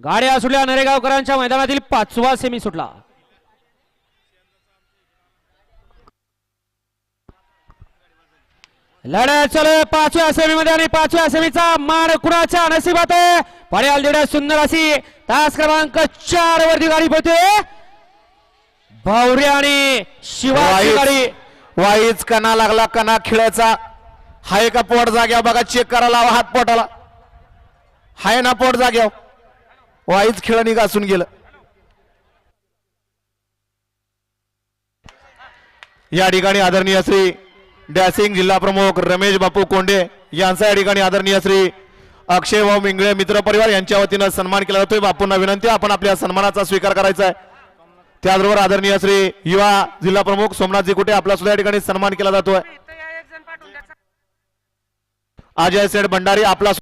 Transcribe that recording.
गाड्या सुटल्या नरेगावकरांच्या मैदानातील 5वा सेमी सुटला। लढत चालू 5व्या सेमी मध्ये आणि 5व्या सेमीचा मान कुणाच्या नशिबात आहे। पड्याल देड्या सुंदर अशी तास क्रमांक 4 वरती गाडी पळते। भावरे आणि शिवाची गाडी वाईच कणा लागला, कणा खिळायचा हाय का पोट जाग्या बघा, चेक करा लावा हात पोटाला, हाय ना पोट जाग्या, वाईच खिळणी घासून गेलं। या ठिकाणी आदरणीय श्री डॅसिंग जिल्हा प्रमुख रमेश बापू कोंडे यांचा या ठिकाणी आदरणीय श्री अक्षय भाऊ मिंगळे मित्र परिवार यांच्या वतीनं सन्मान केला जातोय। बापूंना विनंती आपण आपल्या सन्मानाचा स्वीकार करायचा आहे। त्याचबरोबर आदरणीय श्री युवा जिल्हा प्रमुख सोमनाथजी कुटे आपला सुद्धा या ठिकाणी सन्मान केला जातोय। अजय सेठ भंडारी आपला